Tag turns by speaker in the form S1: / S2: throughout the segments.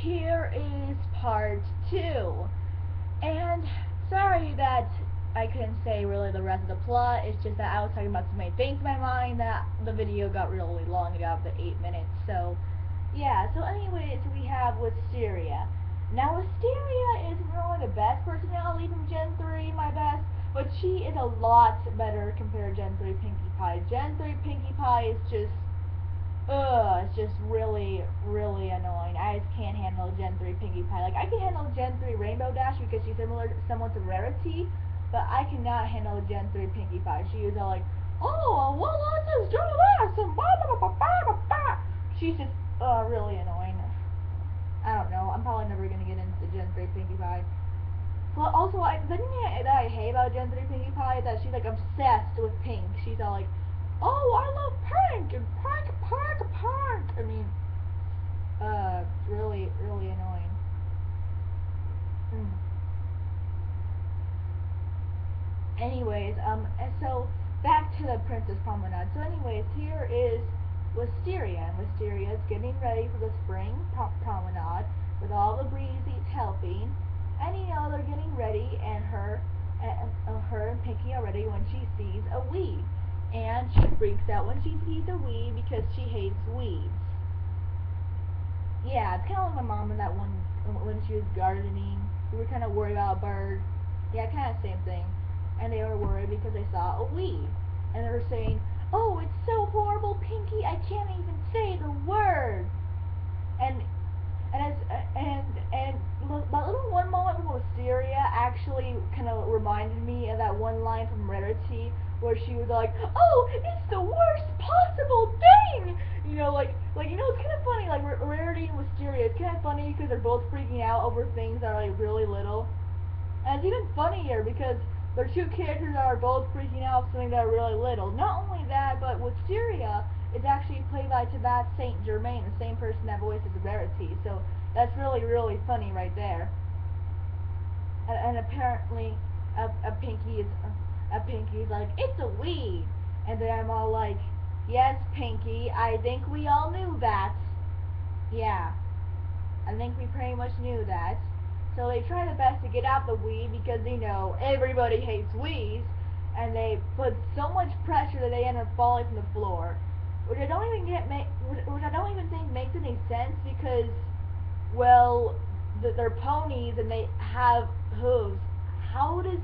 S1: here is part 2. And sorry that I couldn't say really the rest of the plot. It's just that I was talking about so many things in my mind that the video got really long. It got up to 8 minutes. So, yeah. So anyways, we have Wisteria. Now, Wisteria isn't really the best personality from Gen 3, my best. But she is a lot better compared to Gen 3 Pinkie Pie. Gen 3 Pinkie Pie is just it's just really, really annoying. I just can't handle Gen 3 Pinkie Pie. Like, I can handle Gen 3 Rainbow Dash because she's somewhat to Rarity, but I cannot handle Gen 3 Pinkie Pie. She is all like, oh, well, let's just do this, and blah, blah, blah, blah, blah, blah. She's just, really annoying. I don't know. I'm probably never gonna get into Gen 3 Pinkie Pie. Well, also, the thing that I hate about Gen 3 Pinkie Pie is that she's, like, obsessed with pink. She's all like, oh, I love pink, and pink, pink, pink. I mean, really, really annoying. Anyways, so back to the Princess Promenade. So anyways, here is Wisteria, and Wisteria is getting ready for the spring promenade with all the breezies helping. And they're getting ready, and her and Pinkie are ready when she sees a weed. And she freaks out when she sees a weed because she hates weeds. Yeah, it's kind of like my mom in that one when she was gardening. We were kind of worried about a bird. Yeah, kind of same thing. And they were worried because they saw a weed. And they were saying, oh, it's so horrible, Pinkie, I can't even say the word. And that little one moment from Wisteria actually kind of reminded me of that one line from Rarity where she was like, "Oh, it's the worst possible thing." It's kind of funny. Like Rarity and Wisteria, it's kind of funny because they're both freaking out over things that are like really little, and it's even funnier because they're two characters that are both freaking out for something that are really little. Not only that, but Wisteria is actually played by Tabitha St. Germain, the same person that voices Rarity. So that's really, really funny right there. And apparently, Pinkie's like, it's a weed, and then I'm all like, yes, Pinkie, I think we all knew that. Yeah, I think we pretty much knew that. So they try their best to get out the weed because everybody hates weeds, and they put so much pressure that they end up falling from the floor, which I don't even think makes any sense because, well, they're ponies and they have hooves. How does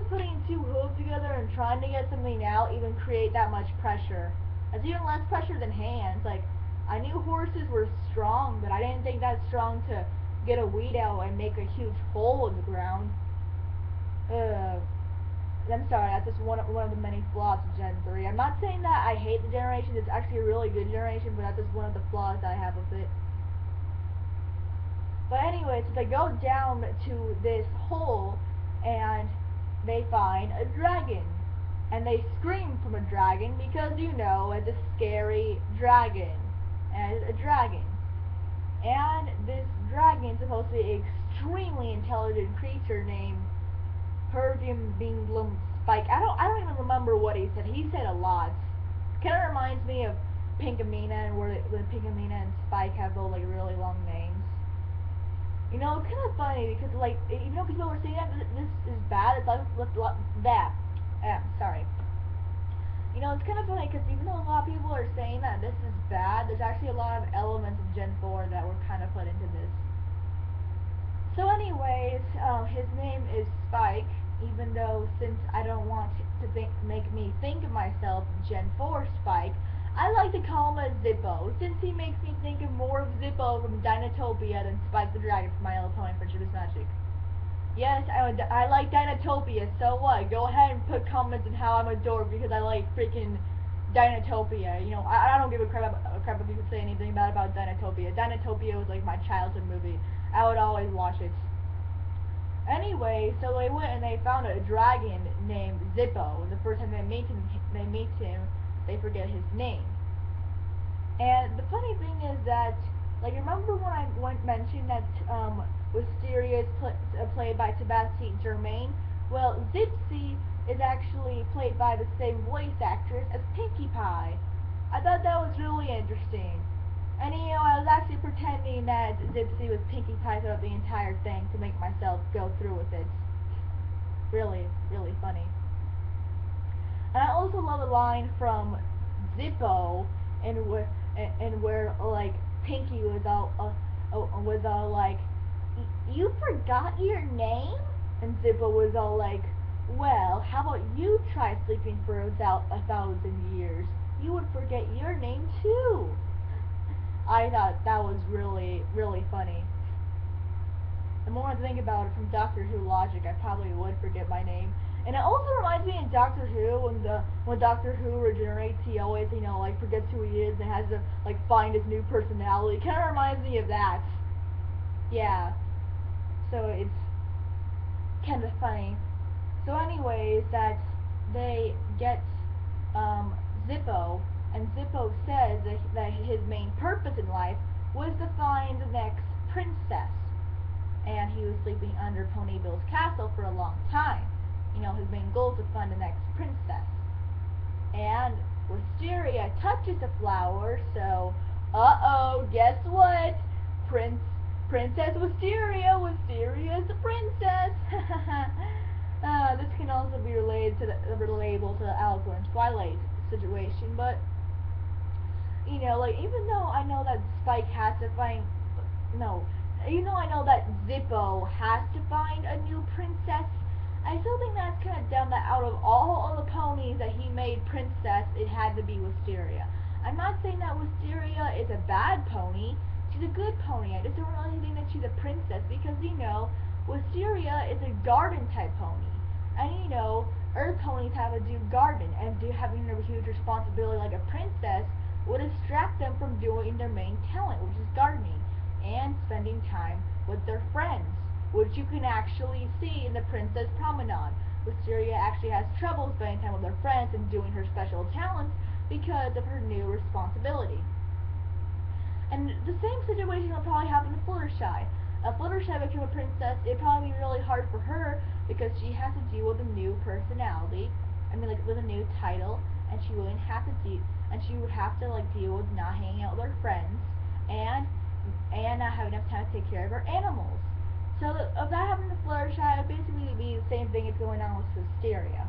S1: putting two hooves together and trying to get something out even create that much pressure? That's even less pressure than hands. Like, I knew horses were strong, but I didn't think that strong to get a weed out and make a huge hole in the ground. I'm sorry, that's just one of the many flaws of Gen 3. I'm not saying that I hate the generation. It's actually a really good generation, but that's just one of the flaws that I have with it. But anyway, so they go down to this hole, and they find a dragon. And they scream from a dragon because, it's a scary dragon. And it's a dragon. And this dragon is supposed to be an extremely intelligent creature named Hergim Binglum Spike. I don't even remember what he said. He said a lot. It kind of reminds me of Pinkamena, and when Pinkamena and Spike have those like really long names. It's kind of funny because people were saying that this is bad. It's like that. Sorry. It's kind of funny because even though a lot of people are saying that this is bad, there's actually a lot of elements of Gen 4 that were kind of put into this. So anyways, his name is Spike, even though since I don't want to make me think of myself Gen 4 Spike, I like to call him a Zippo, since he makes me think of more of Zippo from Dinotopia than Spike the Dragon from My Little Pony Friendship is Magic. Yes, I like Dinotopia, so what? Go ahead and put comments on how I'm a dork because I like freaking Dinotopia. I don't give a crap if you say anything bad about Dinotopia. Dinotopia was like my childhood movie. I would always watch it. Anyway, so they went and they found a dragon named Zippo. The first time they meet him, they forget his name. And the funny thing is that, remember when I mentioned that Wisteria is played by Tabitha St. Germain? Well, Zipsy is actually played by the same voice actress as Pinkie Pie. I thought that was really interesting. And I was actually pretending that Dipsy was Pinkie Pie throughout the entire thing to make myself go through with it. Really, really funny. And I also love a line from Zippo, and where like Pinkie was all like, "You forgot your name?" And Zippo was all like, "Well, how about you try sleeping for a 1,000 years? You would forget your name too." I thought that was really, really funny. The more I think about it from Doctor Who logic, I probably would forget my name. And it also reminds me in Doctor Who when Doctor Who regenerates, he always like forgets who he is and has to like find his new personality. It kind of reminds me of that. Yeah. So it's kind of funny. So anyways, that they get Zippo, and Zippo says that his main purpose in life was to find the next princess. And he was sleeping under Ponyville's castle for a long time. His main goal is to find the next princess. And Wisteria touches the flower, so uh-oh, guess what? Princess Wisteria is the princess. This can also be relatable to Alicorn and Twilight situation, but like even though I know that Spike has to find no, I know that Zippo has to find a new princess. I still think that's kind of dumb that out of all of the ponies that he made princess, it had to be Wisteria. I'm not saying that Wisteria is a bad pony. She's a good pony. I just don't really think that she's a princess because, Wisteria is a garden type pony. And, Earth ponies have to do garden. And having a huge responsibility like a princess would distract them from doing their main talent, which is gardening and spending time with their friends, which you can actually see in the Princess Promenade. Wisteria actually has trouble spending time with her friends and doing her special talents because of her new responsibility. And the same situation will probably happen to Fluttershy. If Fluttershy became a princess, it'd probably be really hard for her because she has to deal with a new personality. With a new title, and she would have to deal with not hanging out with her friends and not having enough time to take care of her animals. So if that happened to Fluttershy, it would basically be the same thing as going on with Wisteria.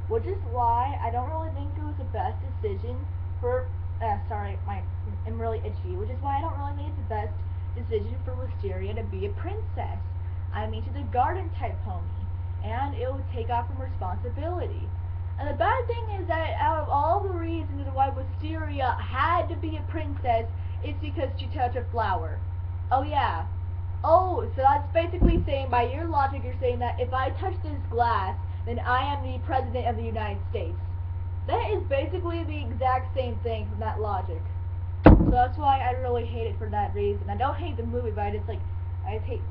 S1: Which is why I don't really think it was the best decision for, I'm really itchy, which is why I don't really think it's the best decision for Wisteria to be a princess. She's a garden type pony, and it would take off from responsibility. And the bad thing is that out of all the reasons why Wisteria had to be a princess, it's because she touched a flower. Oh yeah. Oh, so that's basically saying, by your logic, you're saying that if I touch this glass, then I am the President of the United States. That is basically the exact same thing from that logic. So that's why I really hate it for that reason. I don't hate the movie, but I just hate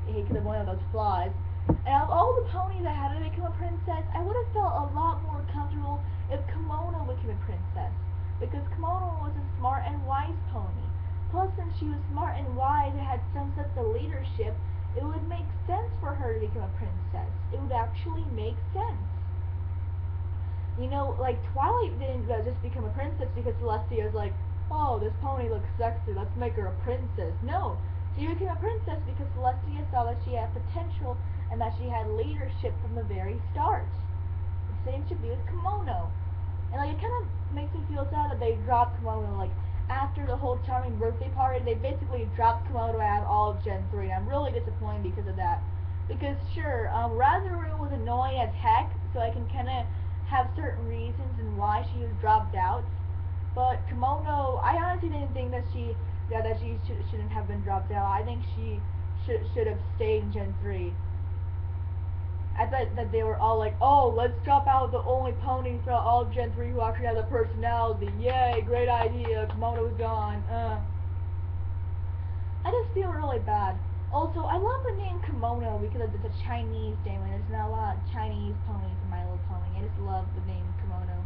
S1: because of one of those flaws. And out of all the ponies that had to become a princess, I would have felt a lot more comfortable if Kimono became a princess. Because Kimono was a smart and wise pony. Plus, since she was smart and wise and had some sense of leadership, it would make sense for her to become a princess. It would actually make sense. Twilight didn't just become a princess because Celestia was like, oh, this pony looks sexy, let's make her a princess. No, she became a princess because Celestia saw that she had potential and that she had leadership from the very start. The same should be with Kimono. And it kind of makes me feel sad that they dropped Kimono. After the whole charming birthday party, they basically dropped Kimono out of all of Gen 3, and I'm really disappointed because of that. Because sure, Razoroo was annoying as heck, so I can kind of have certain reasons and why she was dropped out. But Kimono, I honestly didn't think that she shouldn't have been dropped out. I think she should have stayed in Gen 3. I thought that they were all like, oh, let's drop out the only pony throughout all of Gen 3 who actually has a personality. Yay, great idea, Kimono's gone. I just feel really bad. Also, I love the name Kimono because it's a Chinese name, and there's not a lot of Chinese ponies in My Little Pony. I just love the name Kimono.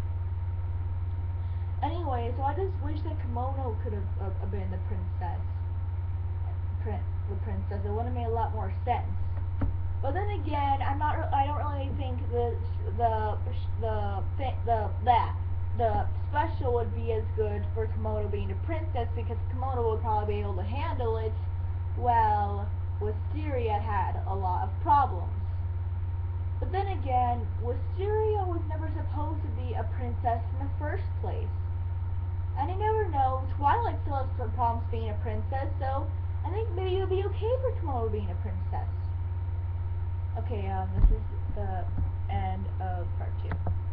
S1: Anyway, so I just wish that Kimono could have been the princess. The princess. It would have made a lot more sense. But then again, I don't really think the special would be as good for Komodo being a princess because Komodo would probably be able to handle it, while Wisteria had a lot of problems. But then again, Wisteria was never supposed to be a princess in the first place. And you never know, Twilight still has some problems being a princess, so I think maybe it would be okay for Komodo being a princess. Okay, this is the end of part 2.